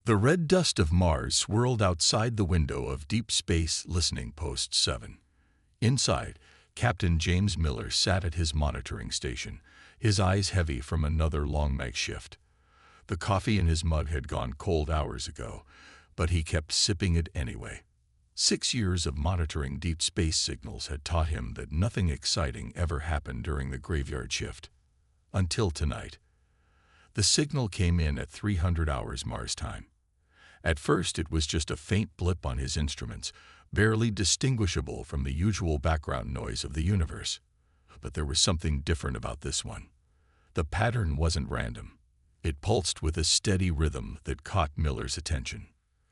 The red dust of Mars swirled outside the window of Deep Space Listening Post 7. Inside, Captain James Miller sat at his monitoring station, his eyes heavy from another long night shift. The coffee in his mug had gone cold hours ago, but he kept sipping it anyway. 6 years of monitoring deep space signals had taught him that nothing exciting ever happened during the graveyard shift. Until tonight. The signal came in at 300 hours Mars time. At first it was just a faint blip on his instruments, barely distinguishable from the usual background noise of the universe. But there was something different about this one. The pattern wasn't random. It pulsed with a steady rhythm that caught Miller's attention.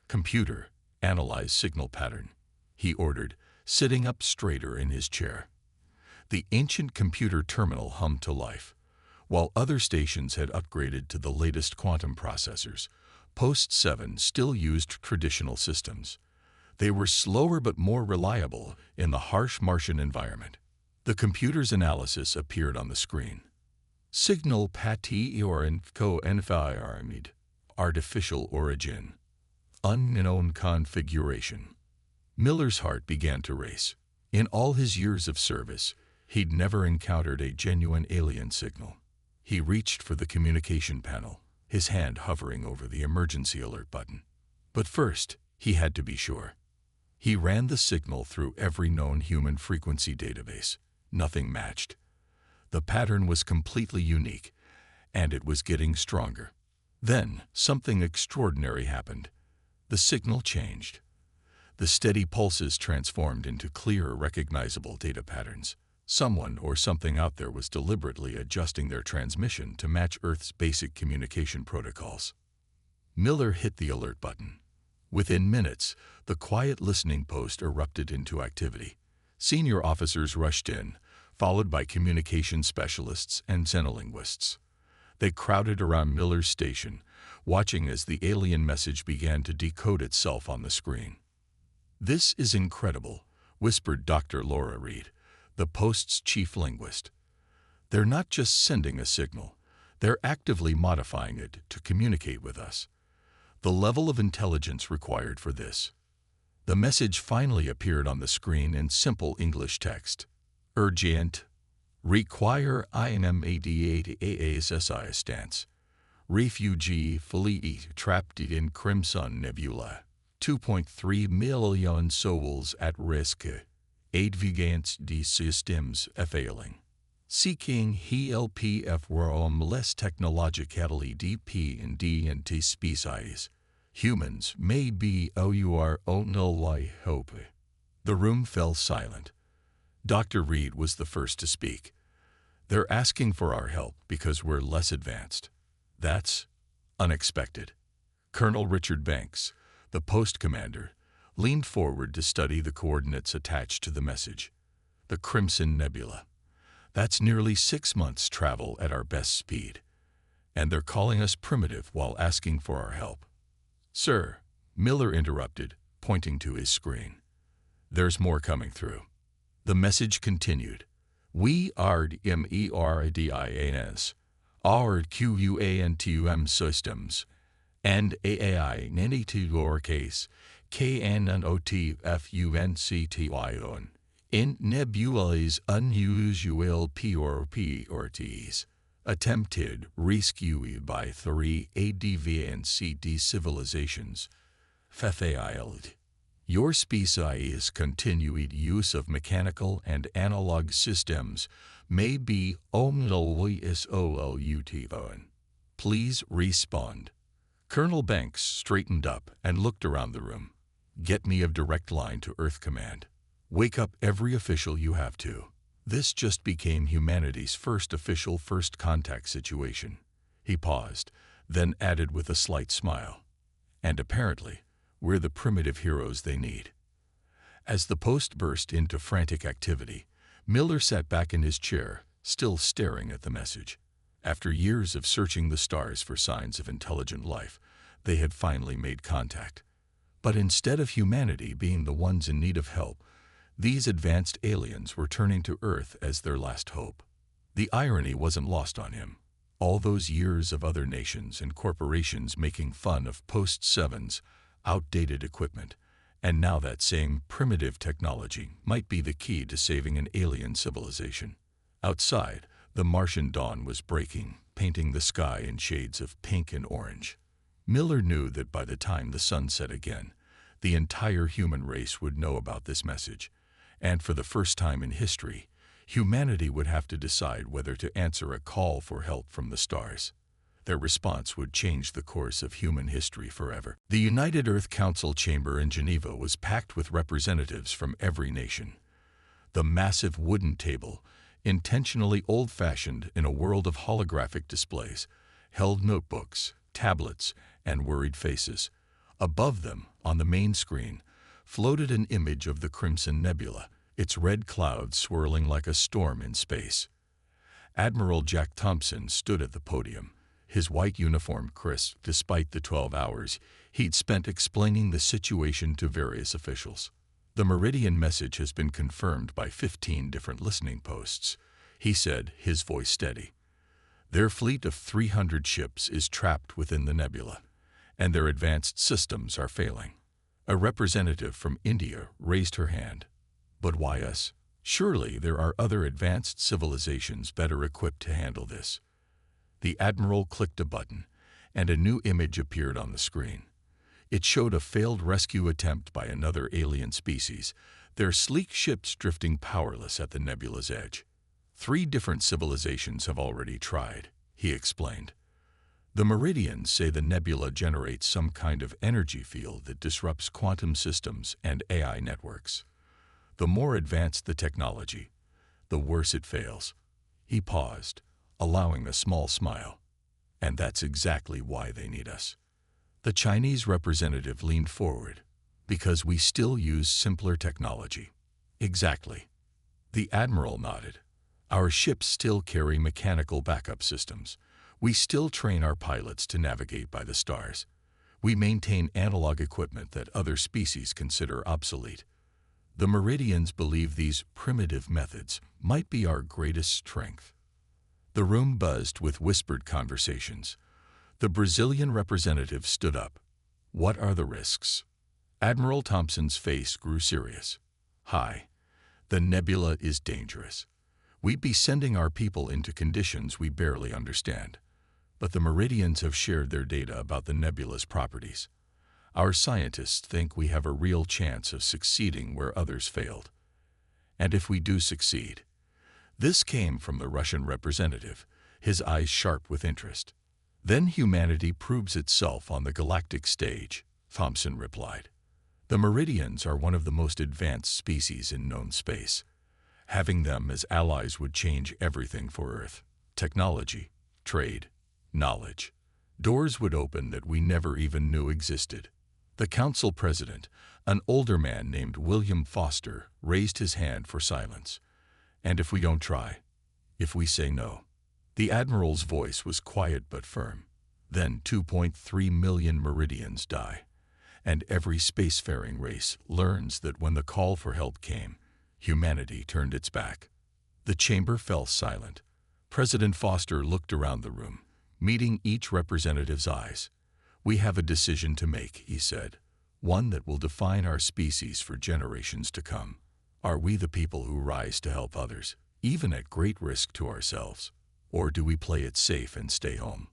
"Computer, analyze signal pattern," he ordered, sitting up straighter in his chair. The ancient computer terminal hummed to life. While other stations had upgraded to the latest quantum processors, Post 7 still used traditional systems. They were slower but more reliable in the harsh Martian environment. The computer's analysis appeared on the screen. Signal Pati-Ioran Co-Environment, artificial origin, unknown configuration. Miller's heart began to race. In all his years of service, he'd never encountered a genuine alien signal. He reached for the communication panel, his hand hovering over the emergency alert button. But first, he had to be sure. He ran the signal through every known human frequency database. Nothing matched. The pattern was completely unique, and it was getting stronger. Then, something extraordinary happened. The signal changed. The steady pulses transformed into clear, recognizable data patterns. Someone or something out there was deliberately adjusting their transmission to match Earth's basic communication protocols. Miller hit the alert button. Within minutes, the quiet listening post erupted into activity. Senior officers rushed in, followed by communication specialists and xenolinguists. They crowded around Miller's station, watching as the alien message began to decode itself on the screen. "This is incredible," whispered Dr. Laura Reed, the post's chief linguist. "They're not just sending a signal, they're actively modifying it to communicate with us. The level of intelligence required for this." The message finally appeared on the screen in simple English text. "Urgent. Require immediate assistance. Refugee fleet trapped in Crimson Nebula. 2.3 million souls at risk. Advanced systems failing. Seeking help from less technologically dependent species. Humans may be our only hope." The room fell silent. Dr. Reed was the first to speak. "They're asking for our help because we're less advanced. That's unexpected." Colonel Richard Banks, the post commander, leaned forward to study the coordinates attached to the message. "The Crimson Nebula. That's nearly 6 months' travel at our best speed. And they're calling us primitive while asking for our help." "Sir," Miller interrupted, pointing to his screen. "There's more coming through." The message continued. "We are MERDIANS, our QUANTUM systems, and AAI NENITUR case, KNNOTFUNCTYON, in nebula's unusual properties, attempted rescue by 3 advanced civilizations, failed. Your species' continued use of mechanical and analog systems may be omniliousolution. Please respond." Colonel Banks straightened up and looked around the room. "Get me a direct line to Earth Command. Wake up every official you have to. This just became humanity's first official first contact situation." He paused, then added with a slight smile. "And apparently, we're the primitive heroes they need." As the post burst into frantic activity, Miller sat back in his chair, still staring at the message. After years of searching the stars for signs of intelligent life, they had finally made contact. But instead of humanity being the ones in need of help, these advanced aliens were turning to Earth as their last hope. The irony wasn't lost on him. All those years of other nations and corporations making fun of Post-7's outdated equipment, and now that same primitive technology might be the key to saving an alien civilization. Outside, the Martian dawn was breaking, painting the sky in shades of pink and orange. Miller knew that by the time the sun set again, the entire human race would know about this message, and for the first time in history, humanity would have to decide whether to answer a call for help from the stars. Their response would change the course of human history forever. The United Earth Council chamber in Geneva was packed with representatives from every nation. The massive wooden table, intentionally old-fashioned in a world of holographic displays, held notebooks, tablets, and worried faces. Above them, on the main screen, floated an image of the Crimson Nebula, its red clouds swirling like a storm in space. Admiral Jack Thompson stood at the podium, his white uniform crisp despite the 12 hours he'd spent explaining the situation to various officials. The Meridian message has been confirmed by 15 different listening posts, he said, his voice steady. Their fleet of 300 ships is trapped within the nebula, and their advanced systems are failing. A representative from India raised her hand. But why us? Surely there are other advanced civilizations better equipped to handle this. The Admiral clicked a button, and a new image appeared on the screen. It showed a failed rescue attempt by another alien species, their sleek ships drifting powerless at the nebula's edge. 3 different civilizations have already tried, he explained. The Meridians say the nebula generates some kind of energy field that disrupts quantum systems and AI networks. The more advanced the technology, the worse it fails. He paused, allowing a small smile. And that's exactly why they need us. The Chinese representative leaned forward. Because we still use simpler technology. Exactly. The Admiral nodded. Our ships still carry mechanical backup systems. We still train our pilots to navigate by the stars. We maintain analog equipment that other species consider obsolete. The Meridians believe these primitive methods might be our greatest strength. The room buzzed with whispered conversations. The Brazilian representative stood up. What are the risks? Admiral Thompson's face grew serious. Hi. The nebula is dangerous. We'd be sending our people into conditions we barely understand. But the Meridians have shared their data about the nebula's properties. Our scientists think we have a real chance of succeeding where others failed. And if we do succeed. This came from the Russian representative, his eyes sharp with interest. Then humanity proves itself on the galactic stage, Thompson replied. The Meridians are one of the most advanced species in known space. Having them as allies would change everything for Earth. Technology, trade, knowledge. Doors would open that we never even knew existed. The council president, an older man named William Foster, raised his hand for silence. And if we don't try? If we say no? The Admiral's voice was quiet but firm. Then 2.3 million Meridians die. And every spacefaring race learns that when the call for help came, humanity turned its back. The chamber fell silent. President Foster looked around the room, meeting each representative's eyes. We have a decision to make, he said, one that will define our species for generations to come. Are we the people who rise to help others, even at great risk to ourselves? Or do we play it safe and stay home?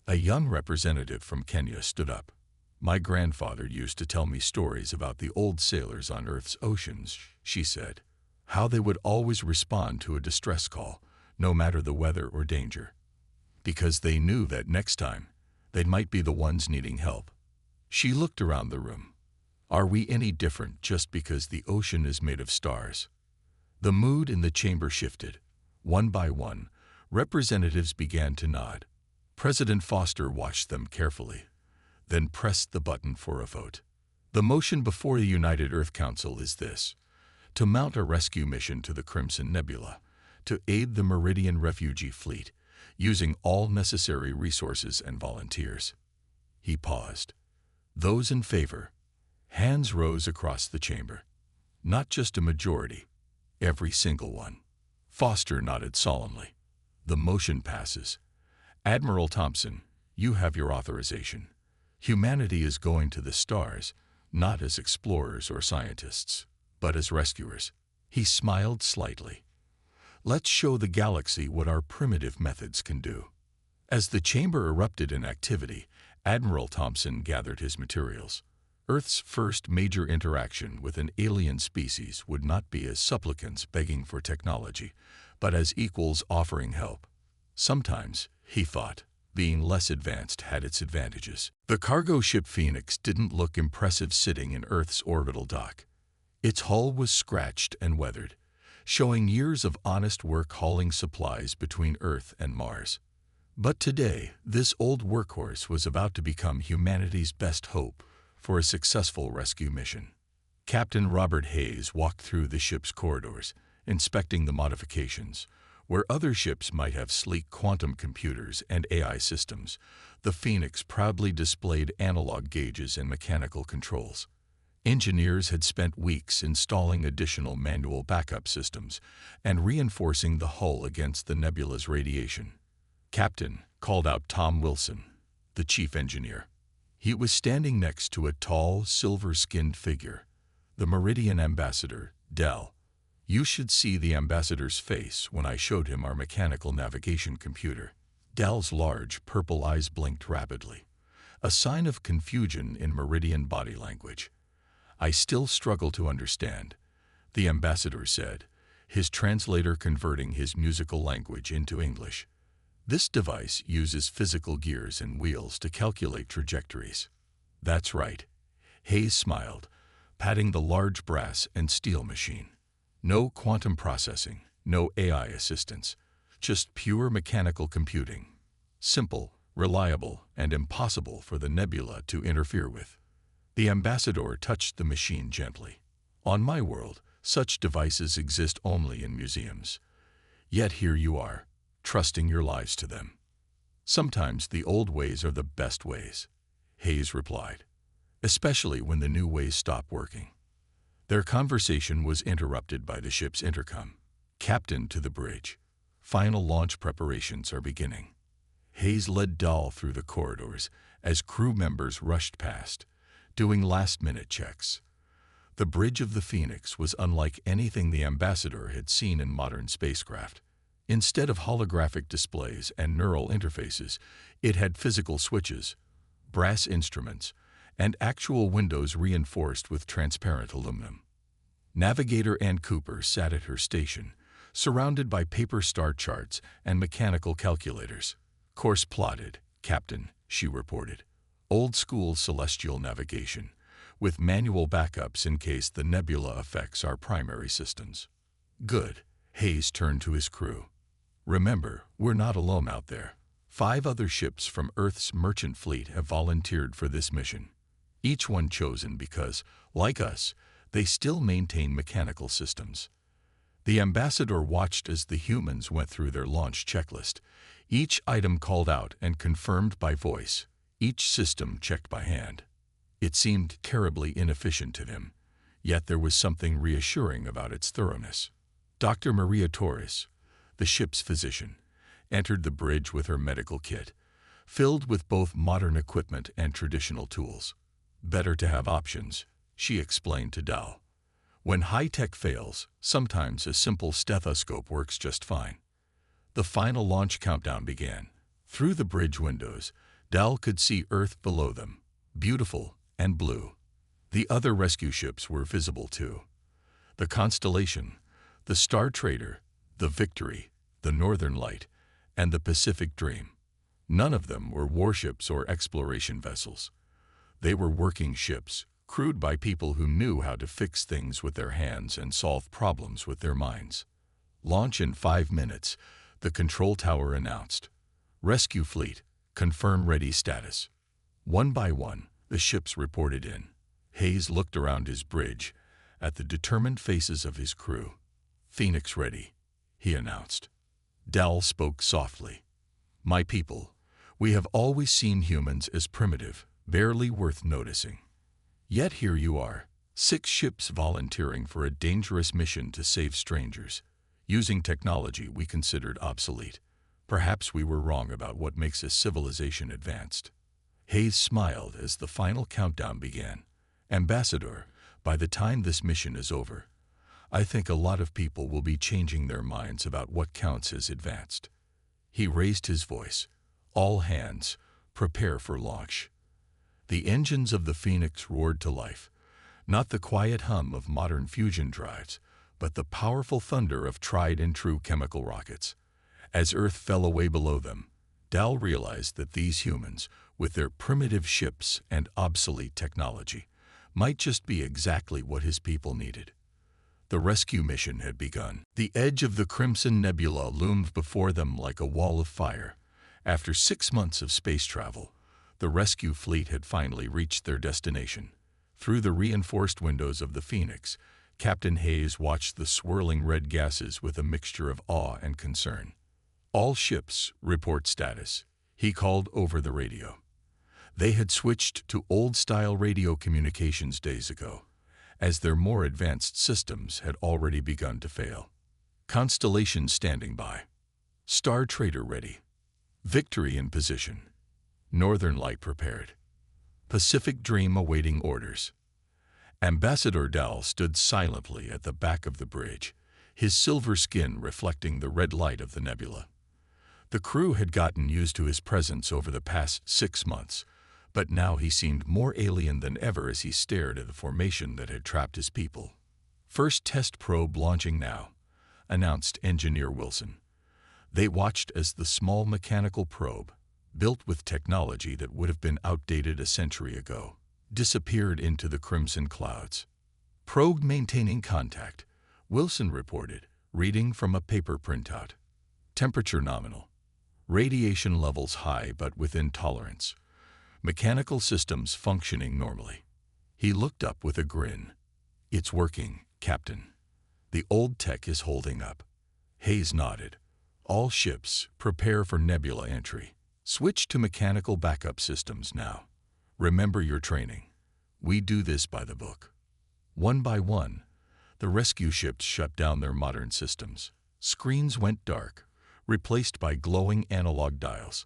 A young representative from Kenya stood up. My grandfather used to tell me stories about the old sailors on Earth's oceans, she said. How they would always respond to a distress call, no matter the weather or danger. Because they knew that next time, they might be the ones needing help. She looked around the room. Are we any different just because the ocean is made of stars? The mood in the chamber shifted. One by one, representatives began to nod. President Foster watched them carefully, then pressed the button for a vote. The motion before the United Earth Council is this: to mount a rescue mission to the Crimson Nebula, to aid the Meridian refugee fleet, using all necessary resources and volunteers. He paused. Those in favor. Hands rose across the chamber. Not just a majority, every single one. Foster nodded solemnly. The motion passes. Admiral Thompson, you have your authorization. Humanity is going to the stars, not as explorers or scientists, but as rescuers. He smiled slightly. Let's show the galaxy what our primitive methods can do. As the chamber erupted in activity, Admiral Thompson gathered his materials. Earth's first major interaction with an alien species would not be as supplicants begging for technology, but as equals offering help. Sometimes, he thought, being less advanced had its advantages. The cargo ship Phoenix didn't look impressive sitting in Earth's orbital dock. Its hull was scratched and weathered, showing years of honest work hauling supplies between Earth and Mars. But today, this old workhorse was about to become humanity's best hope for a successful rescue mission. Captain Robert Hayes walked through the ship's corridors, inspecting the modifications. Where other ships might have sleek quantum computers and AI systems, the Phoenix proudly displayed analog gauges and mechanical controls. Engineers had spent weeks installing additional manual backup systems and reinforcing the hull against the nebula's radiation. "Captain," called out Tom Wilson, the chief engineer. He was standing next to a tall, silver-skinned figure, the Meridian ambassador, Dell. You should see the ambassador's face when I showed him our mechanical navigation computer. Dell's large purple eyes blinked rapidly, a sign of confusion in Meridian body language. "I still struggle to understand," the ambassador said, his translator converting his musical language into English. "This device uses physical gears and wheels to calculate trajectories." "That's right." Hayes smiled, patting the large brass and steel machine. "No quantum processing, no AI assistance, just pure mechanical computing. Simple, reliable, and impossible for the nebula to interfere with." The ambassador touched the machine gently. "On my world, such devices exist only in museums. Yet here you are, trusting your lives to them." "Sometimes the old ways are the best ways," Hayes replied, "especially when the new ways stop working." Their conversation was interrupted by the ship's intercom. "Captain, to the bridge. Final launch preparations are beginning." Hayes led Dahl through the corridors as crew members rushed past, doing last-minute checks. The bridge of the Phoenix was unlike anything the ambassador had seen in modern spacecraft. Instead of holographic displays and neural interfaces, it had physical switches, brass instruments, and actual windows reinforced with transparent aluminum. Navigator Ann Cooper sat at her station, surrounded by paper star charts and mechanical calculators. "Course plotted, Captain," she reported. "Old-school celestial navigation, with manual backups in case the nebula affects our primary systems." "Good." Hayes turned to his crew. "Remember, we're not alone out there. 5 other ships from Earth's merchant fleet have volunteered for this mission. Each one chosen because, like us, they still maintain mechanical systems." The ambassador watched as the humans went through their launch checklist, each item called out and confirmed by voice, each system checked by hand. It seemed terribly inefficient to him, yet there was something reassuring about its thoroughness. Dr. Maria Torres, the ship's physician, entered the bridge with her medical kit, filled with both modern equipment and traditional tools. "Better to have options," she explained to Dal. "When high-tech fails, sometimes a simple stethoscope works just fine." The final launch countdown began. Through the bridge windows, Dal could see Earth below them, beautiful and blue. The other rescue ships were visible too. The Constellation, the Star Trader, the Victory, the Northern Light, and the Pacific Dream. None of them were warships or exploration vessels. They were working ships, crewed by people who knew how to fix things with their hands and solve problems with their minds. "Launch in 5 minutes," the control tower announced. "Rescue fleet, confirm ready status." One by one, the ships reported in. Hayes looked around his bridge, at the determined faces of his crew. "Phoenix ready," he announced. Dal spoke softly. "My people, we have always seen humans as primitive, barely worth noticing. Yet here you are, 6 ships volunteering for a dangerous mission to save strangers, using technology we considered obsolete. Perhaps we were wrong about what makes a civilization advanced. Hayes smiled as the final countdown began. Ambassador, by the time this mission is over, I think a lot of people will be changing their minds about what counts as advanced. He raised his voice. All hands, prepare for launch. The engines of the Phoenix roared to life, not the quiet hum of modern fusion drives, but the powerful thunder of tried-and-true chemical rockets. As Earth fell away below them, Dal realized that these humans, with their primitive ships and obsolete technology, might just be exactly what his people needed. The rescue mission had begun. The edge of the Crimson Nebula loomed before them like a wall of fire. After 6 months of space travel, the rescue fleet had finally reached their destination. Through the reinforced windows of the Phoenix, Captain Hayes watched the swirling red gases with a mixture of awe and concern. All ships, report status, he called over the radio. They had switched to old-style radio communications days ago, as their more advanced systems had already begun to fail. Constellation standing by. Star Trader ready. Victory in position. Northern Light prepared. Pacific Dream awaiting orders. Ambassador Dal stood silently at the back of the bridge, his silver skin reflecting the red light of the nebula. The crew had gotten used to his presence over the past 6 months, but now he seemed more alien than ever as he stared at the formation that had trapped his people. First test probe launching now, announced Engineer Wilson. They watched as the small mechanical probe, built with technology that would have been outdated a century ago, disappeared into the crimson clouds. Probe maintaining contact, Wilson reported, reading from a paper printout. Temperature nominal. Radiation levels high but within tolerance. Mechanical systems functioning normally. He looked up with a grin. It's working, Captain. The old tech is holding up. Hayes nodded. All ships, prepare for nebula entry. Switch to mechanical backup systems now. Remember your training. We do this by the book. One by one, the rescue ships shut down their modern systems. Screens went dark, replaced by glowing analog dials.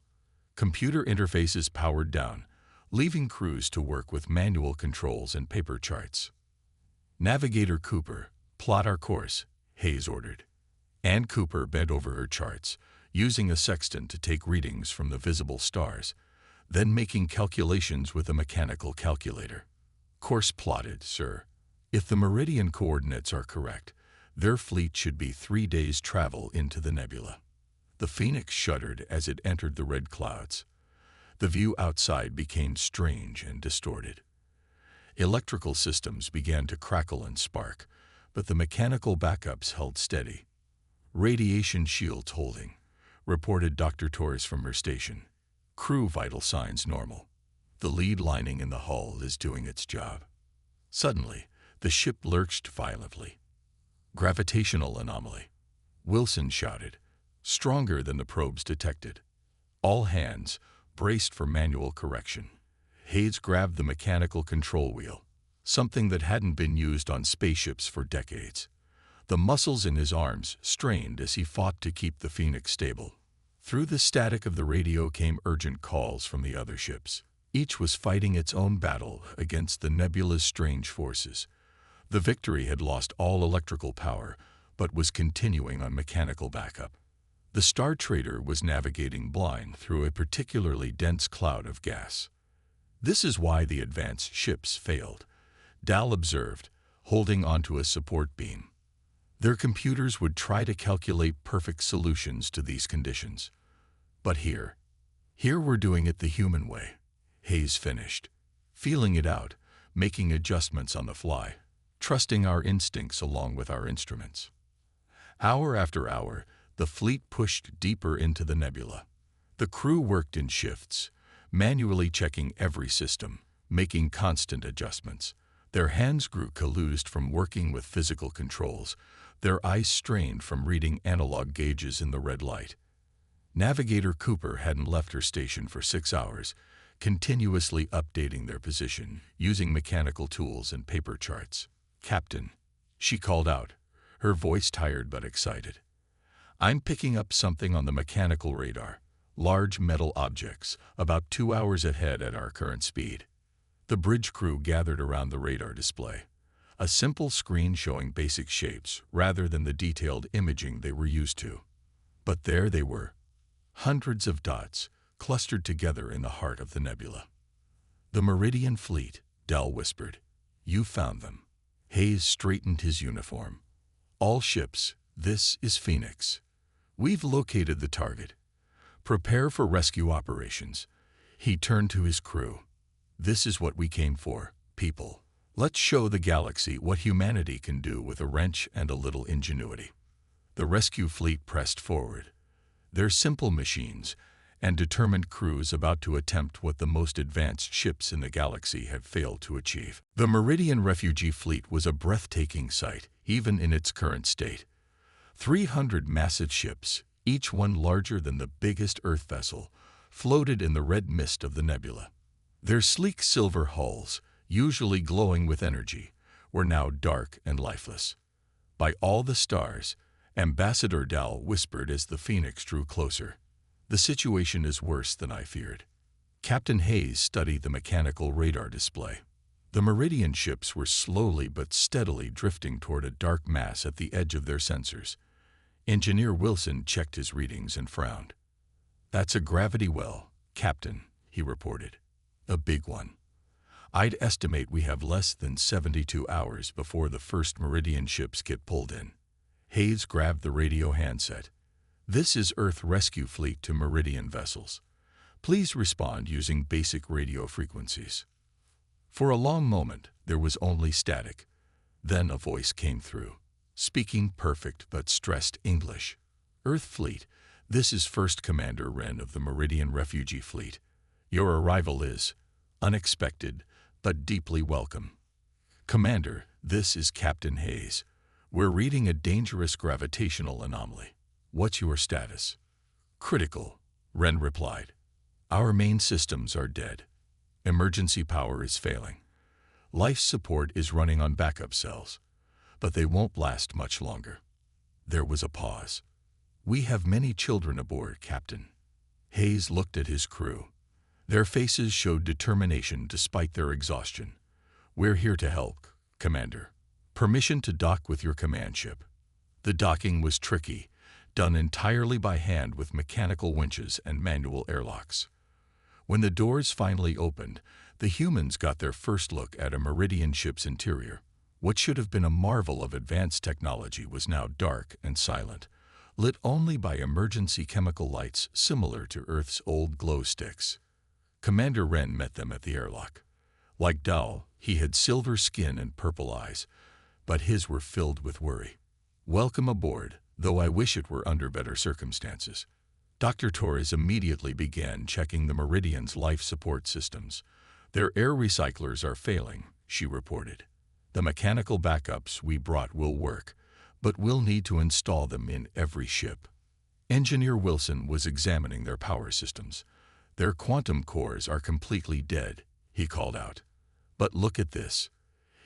Computer interfaces powered down, leaving crews to work with manual controls and paper charts. Navigator Cooper, plot our course, Hayes ordered. Ann Cooper bent over her charts, using a sextant to take readings from the visible stars, then making calculations with a mechanical calculator. Course plotted, sir. If the meridian coordinates are correct, their fleet should be 3 days' travel into the nebula. The Phoenix shuddered as it entered the red clouds. The view outside became strange and distorted. Electrical systems began to crackle and spark, but the mechanical backups held steady. Radiation shields holding, reported Dr. Torres from her station. Crew vital signs normal. The lead lining in the hull is doing its job. Suddenly, the ship lurched violently. Gravitational anomaly. Wilson shouted, stronger than the probes detected. All hands braced for manual correction. Hayes grabbed the mechanical control wheel, something that hadn't been used on spaceships for decades. The muscles in his arms strained as he fought to keep the Phoenix stable. Through the static of the radio came urgent calls from the other ships. Each was fighting its own battle against the nebula's strange forces. The Victory had lost all electrical power, but was continuing on mechanical backup. The Star Trader was navigating blind through a particularly dense cloud of gas. This is why the advanced ships failed, Dal observed, holding onto a support beam. Their computers would try to calculate perfect solutions to these conditions. But here we're doing it the human way, Hayes finished, feeling it out, making adjustments on the fly, trusting our instincts along with our instruments. Hour after hour, the fleet pushed deeper into the nebula. The crew worked in shifts, manually checking every system, making constant adjustments. Their hands grew calloused from working with physical controls, their eyes strained from reading analog gauges in the red light. Navigator Cooper hadn't left her station for 6 hours, continuously updating their position, using mechanical tools and paper charts. Captain, she called out, her voice tired but excited. I'm picking up something on the mechanical radar. Large metal objects, about 2 hours ahead at our current speed. The bridge crew gathered around the radar display. A simple screen showing basic shapes rather than the detailed imaging they were used to. But there they were. Hundreds of dots, clustered together in the heart of the nebula. "The Meridian Fleet," Dal whispered. "You found them." Hayes straightened his uniform. "All ships, this is Phoenix. We've located the target. Prepare for rescue operations." He turned to his crew. "This is what we came for, people. Let's show the galaxy what humanity can do with a wrench and a little ingenuity." The rescue fleet pressed forward. Their simple machines and determined crews about to attempt what the most advanced ships in the galaxy had failed to achieve. The Meridian refugee fleet was a breathtaking sight, even in its current state. 300 massive ships, each one larger than the biggest Earth vessel, floated in the red mist of the nebula. Their sleek silver hulls, usually glowing with energy, were now dark and lifeless. "By all the stars," Ambassador Dal whispered as the Phoenix drew closer. "The situation is worse than I feared." Captain Hayes studied the mechanical radar display. The Meridian ships were slowly but steadily drifting toward a dark mass at the edge of their sensors. Engineer Wilson checked his readings and frowned. "That's a gravity well, Captain," he reported. "A big one. I'd estimate we have less than 72 hours before the first Meridian ships get pulled in." Hayes grabbed the radio handset. "This is Earth Rescue Fleet to Meridian vessels. Please respond using basic radio frequencies." For a long moment, there was only static. Then a voice came through, speaking perfect but stressed English. "Earth Fleet, this is First Commander Wren of the Meridian Refugee Fleet. Your arrival is unexpected, but deeply welcome. Commander, this is Captain Hayes. We're reading a dangerous gravitational anomaly. What's your status?" "Critical," Wren replied. "Our main systems are dead. Emergency power is failing. Life support is running on backup cells, but they won't last much longer." There was a pause. "We have many children aboard, Captain." Hayes looked at his crew. Their faces showed determination despite their exhaustion. "We're here to help, Commander. Permission to dock with your command ship." The docking was tricky, done entirely by hand with mechanical winches and manual airlocks. When the doors finally opened, the humans got their first look at a Meridian ship's interior. What should have been a marvel of advanced technology was now dark and silent, lit only by emergency chemical lights similar to Earth's old glow sticks. Commander Wren met them at the airlock. Like Dal, he had silver skin and purple eyes, but his were filled with worry. "Welcome aboard, though I wish it were under better circumstances." Dr. Torres immediately began checking the Meridian's life support systems. "Their air recyclers are failing," she reported. "The mechanical backups we brought will work, but we'll need to install them in every ship." Engineer Wilson was examining their power systems. "Their quantum cores are completely dead," he called out. "But look at this."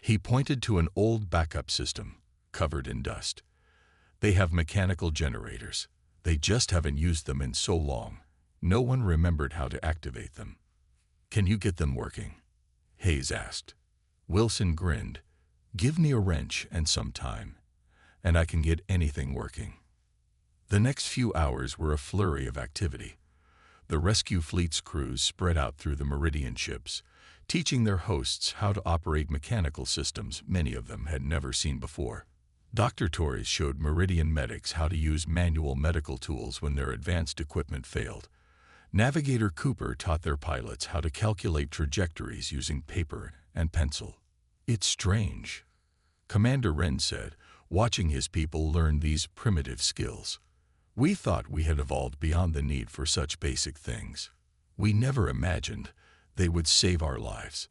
He pointed to an old backup system, covered in dust. "They have mechanical generators. They just haven't used them in so long. No one remembered how to activate them." "Can you get them working?" Hayes asked. Wilson grinned. "Give me a wrench and some time, and I can get anything working." The next few hours were a flurry of activity. The rescue fleet's crews spread out through the Meridian ships, teaching their hosts how to operate mechanical systems many of them had never seen before. Dr. Torres showed Meridian medics how to use manual medical tools when their advanced equipment failed. Navigator Cooper taught their pilots how to calculate trajectories using paper and pencil. "It's strange," Commander Wren said, watching his people learn these primitive skills. "We thought we had evolved beyond the need for such basic things. We never imagined they would save our lives."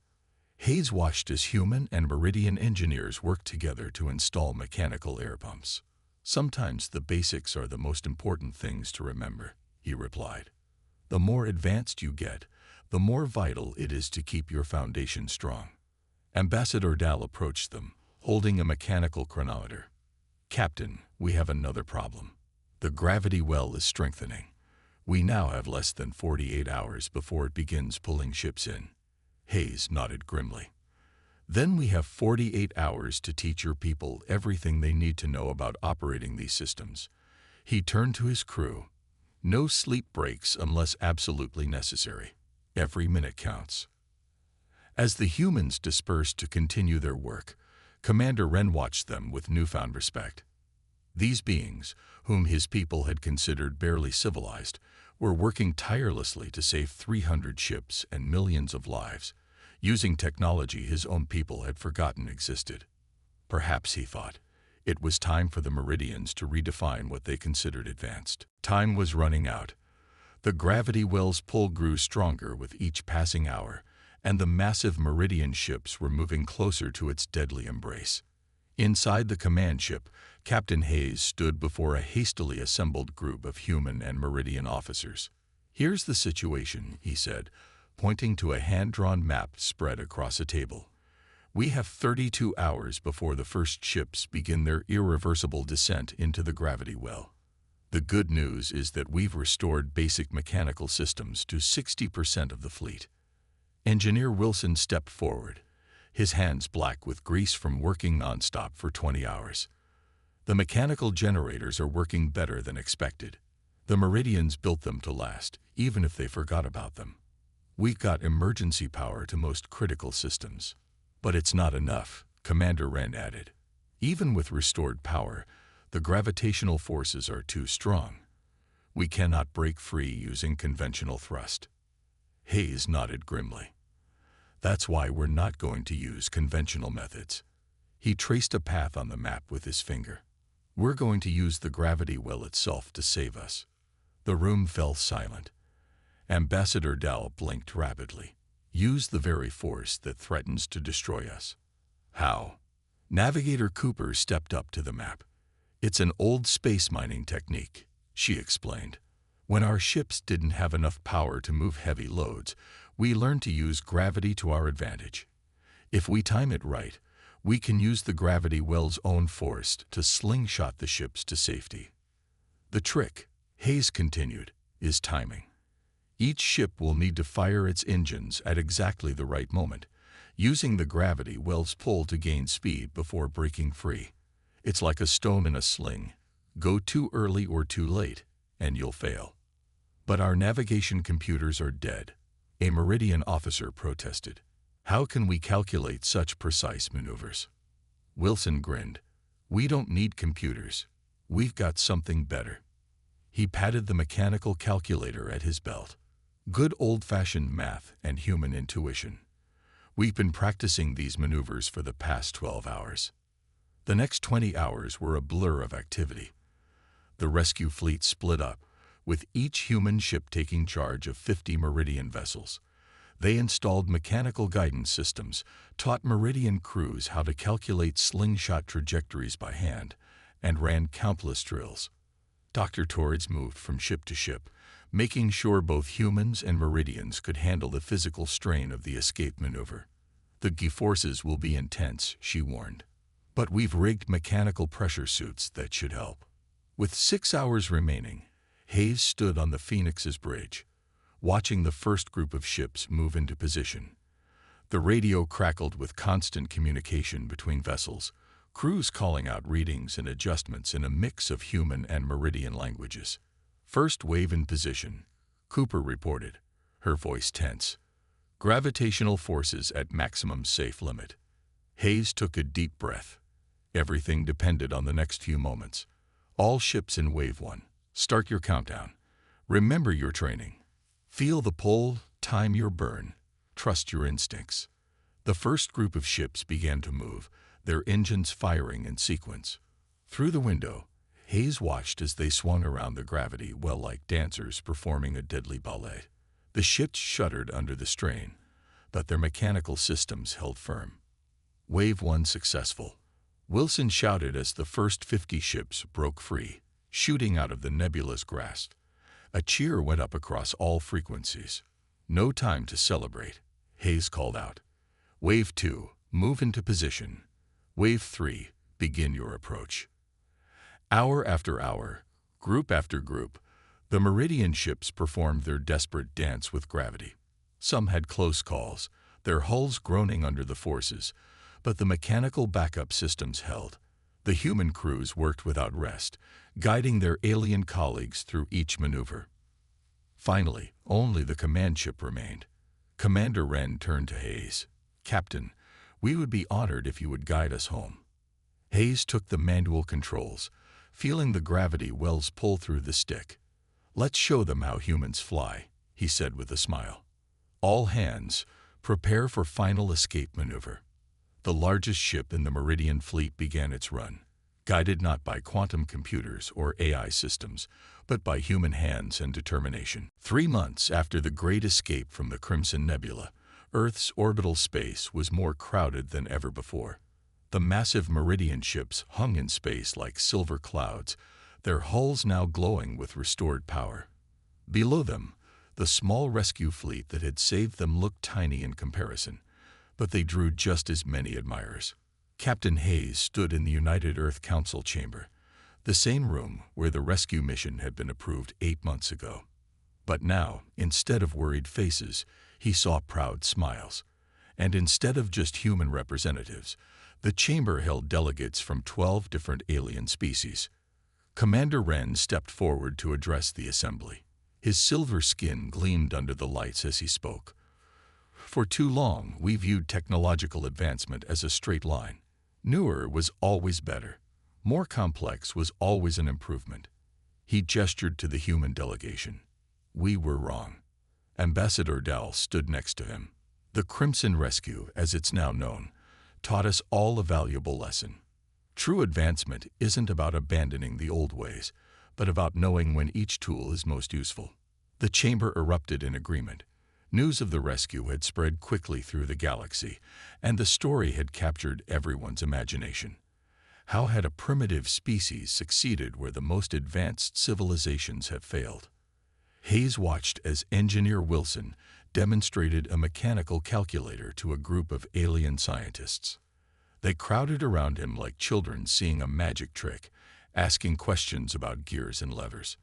Hayes watched as human and Meridian engineers worked together to install mechanical air pumps. "Sometimes the basics are the most important things to remember," he replied. "The more advanced you get, the more vital it is to keep your foundation strong." Ambassador Dal approached them, holding a mechanical chronometer. "Captain, we have another problem." The gravity well is strengthening. We now have less than 48 hours before it begins pulling ships in. Hayes nodded grimly. Then we have 48 hours to teach your people everything they need to know about operating these systems. He turned to his crew. No sleep breaks unless absolutely necessary. Every minute counts. As the humans dispersed to continue their work, Commander Wren watched them with newfound respect. These beings, whom his people had considered barely civilized, were working tirelessly to save 300 ships and millions of lives, using technology his own people had forgotten existed. Perhaps, he thought, it was time for the Meridians to redefine what they considered advanced. Time was running out. The gravity well's pull grew stronger with each passing hour, and the massive Meridian ships were moving closer to its deadly embrace. Inside the command ship, Captain Hayes stood before a hastily assembled group of human and Meridian officers. "Here's the situation," he said, pointing to a hand-drawn map spread across a table. "We have 32 hours before the first ships begin their irreversible descent into the gravity well. The good news is that we've restored basic mechanical systems to 60% of the fleet." Engineer Wilson stepped forward, his hands black with grease from working nonstop for 20 hours. "The mechanical generators are working better than expected. The Meridians built them to last, even if they forgot about them. We've got emergency power to most critical systems. But it's not enough," Commander Wren added. "Even with restored power, the gravitational forces are too strong. We cannot break free using conventional thrust." Hayes nodded grimly. "That's why we're not going to use conventional methods." He traced a path on the map with his finger. "We're going to use the gravity well itself to save us." The room fell silent. Ambassador Dow blinked rapidly. "Use the very force that threatens to destroy us." "How?" Navigator Cooper stepped up to the map. "It's an old space mining technique," she explained. "When our ships didn't have enough power to move heavy loads, we learned to use gravity to our advantage. If we time it right, we can use the gravity well's own force to slingshot the ships to safety. The trick," Hayes continued, "is timing. Each ship will need to fire its engines at exactly the right moment, using the gravity well's pull to gain speed before breaking free. It's like a stone in a sling. Go too early or too late, and you'll fail." "But our navigation computers are dead," a Meridian officer protested. "How can we calculate such precise maneuvers?" Wilson grinned. "We don't need computers. We've got something better." He patted the mechanical calculator at his belt. "Good old-fashioned math and human intuition. We've been practicing these maneuvers for the past 12 hours. The next 20 hours were a blur of activity. The rescue fleet split up, with each human ship taking charge of 50 Meridian vessels. They installed mechanical guidance systems, taught Meridian crews how to calculate slingshot trajectories by hand, and ran countless drills. Dr. Torres moved from ship to ship, making sure both humans and Meridians could handle the physical strain of the escape maneuver. "The G-forces will be intense," she warned. "But we've rigged mechanical pressure suits that should help." With 6 hours remaining, Hayes stood on the Phoenix's bridge, watching the first group of ships move into position. The radio crackled with constant communication between vessels, crews calling out readings and adjustments in a mix of human and Meridian languages. "First wave in position," Cooper reported, her voice tense. "Gravitational forces at maximum safe limit." Hayes took a deep breath. Everything depended on the next few moments. "All ships in Wave 1, start your countdown. Remember your training. Feel the pull, time your burn, trust your instincts." The first group of ships began to move, their engines firing in sequence. Through the window, Hayes watched as they swung around the gravity well like dancers performing a deadly ballet. The ships shuddered under the strain, but their mechanical systems held firm. Wave 1 successful, Wilson shouted as the first 50 ships broke free, shooting out of the nebula's grasp. A cheer went up across all frequencies. "No time to celebrate," Hayes called out. "Wave 2, move into position. Wave 3, begin your approach." Hour after hour, Group after group, the Meridian ships performed their desperate dance with gravity. Some had close calls, their hulls groaning under the forces, but the mechanical backup systems held. The human crews worked without rest, guiding their alien colleagues through each maneuver. Finally, only the command ship remained. Commander Wren turned to Hayes. "Captain, we would be honored if you would guide us home." Hayes took the manual controls, feeling the gravity wells pull through the stick. "Let's show them how humans fly," he said with a smile. "All hands, prepare for final escape maneuver." The largest ship in the Meridian fleet began its run, guided not by quantum computers or AI systems, but by human hands and determination. 3 months after the Great Escape from the Crimson Nebula, Earth's orbital space was more crowded than ever before. The massive Meridian ships hung in space like silver clouds, their hulls now glowing with restored power. Below them, the small rescue fleet that had saved them looked tiny in comparison, but they drew just as many admirers. Captain Hayes stood in the United Earth Council chamber, the same room where the rescue mission had been approved 8 months ago. But now, instead of worried faces, he saw proud smiles. And instead of just human representatives, the chamber held delegates from 12 different alien species. Commander Wren stepped forward to address the assembly. His silver skin gleamed under the lights as he spoke. "For too long, we viewed technological advancement as a straight line. Newer was always better. More complex was always an improvement." He gestured to the human delegation. "We were wrong." Ambassador Dowell stood next to him. "The Crimson Rescue, as it's now known, taught us all a valuable lesson. True advancement isn't about abandoning the old ways, but about knowing when each tool is most useful." The chamber erupted in agreement. News of the rescue had spread quickly through the galaxy, and the story had captured everyone's imagination. How had a primitive species succeeded where the most advanced civilizations have failed? Hayes watched as Engineer Wilson demonstrated a mechanical calculator to a group of alien scientists. They crowded around him like children seeing a magic trick, asking questions about gears and levers.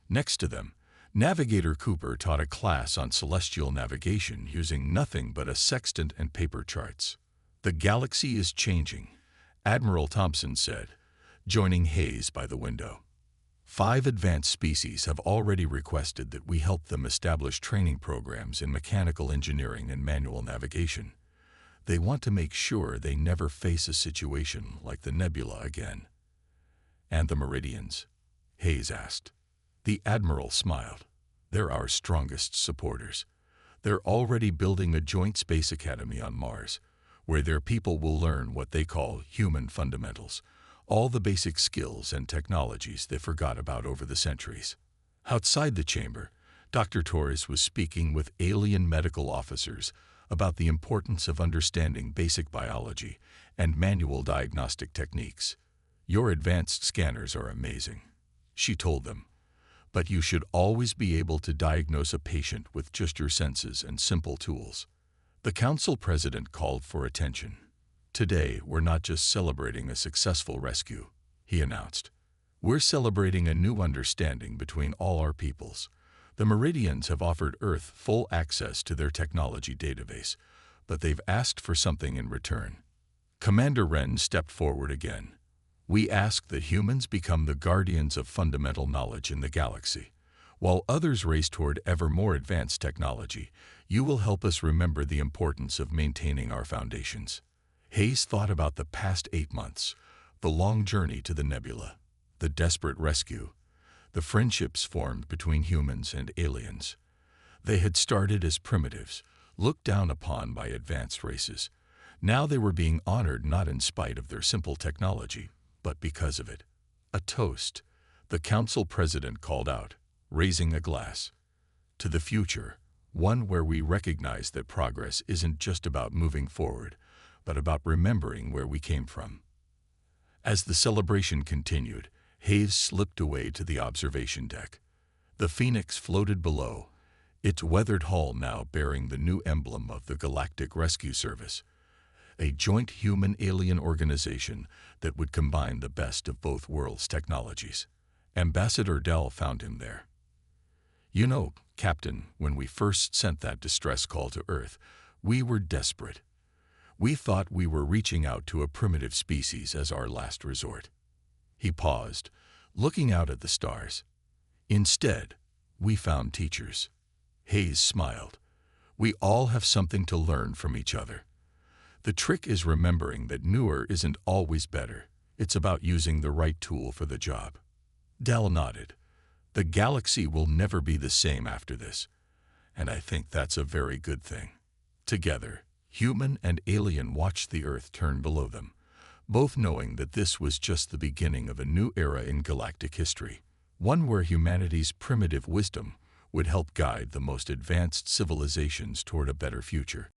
Next to them, Navigator Cooper taught a class on celestial navigation using nothing but a sextant and paper charts. "The galaxy is changing," Admiral Thompson said, joining Hayes by the window. 5 advanced species have already requested that we help them establish training programs in mechanical engineering and manual navigation. They want to make sure they never face a situation like the nebula again. "And the Meridians?" Hayes asked. The Admiral smiled. "They're our strongest supporters. They're already building a joint space academy on Mars, where their people will learn what they call human fundamentals, all the basic skills and technologies they forgot about over the centuries." Outside the chamber, Dr. Torres was speaking with alien medical officers about the importance of understanding basic biology and manual diagnostic techniques. "Your advanced scanners are amazing," she told them, "but you should always be able to diagnose a patient with just your senses and simple tools." The council president called for attention. "Today, we're not just celebrating a successful rescue," he announced. "We're celebrating a new understanding between all our peoples. The Meridians have offered Earth full access to their technology database, but they've asked for something in return." Commander Wren stepped forward again. "We ask that humans become the guardians of fundamental knowledge in the galaxy. While others race toward ever more advanced technology, you will help us remember the importance of maintaining our foundations." Hayes thought about the past 8 months, the long journey to the nebula, the desperate rescue, the friendships formed between humans and aliens. They had started as primitives, looked down upon by advanced races. Now they were being honored not in spite of their simple technology, but because of it. "A toast," the council president called out, raising a glass. "To the future, one where we recognize that progress isn't just about moving forward, but about remembering where we came from." As the celebration continued, Hayes slipped away to the observation deck. The Phoenix floated below, its weathered hull now bearing the new emblem of the Galactic Rescue Service, a joint human-alien organization that would combine the best of both worlds' technologies. Ambassador Dell found him there. You know, Captain, when we first sent that distress call to Earth, we were desperate. We thought we were reaching out to a primitive species as our last resort. He paused, looking out at the stars. Instead, we found teachers. Hayes smiled. We all have something to learn from each other. The trick is remembering that newer isn't always better. It's about using the right tool for the job. Dell nodded. The galaxy will never be the same after this, and I think that's a very good thing. Together, human and alien watched the Earth turn below them, both knowing that this was just the beginning of a new era in galactic history, one where humanity's primitive wisdom would help guide the most advanced civilizations toward a better future.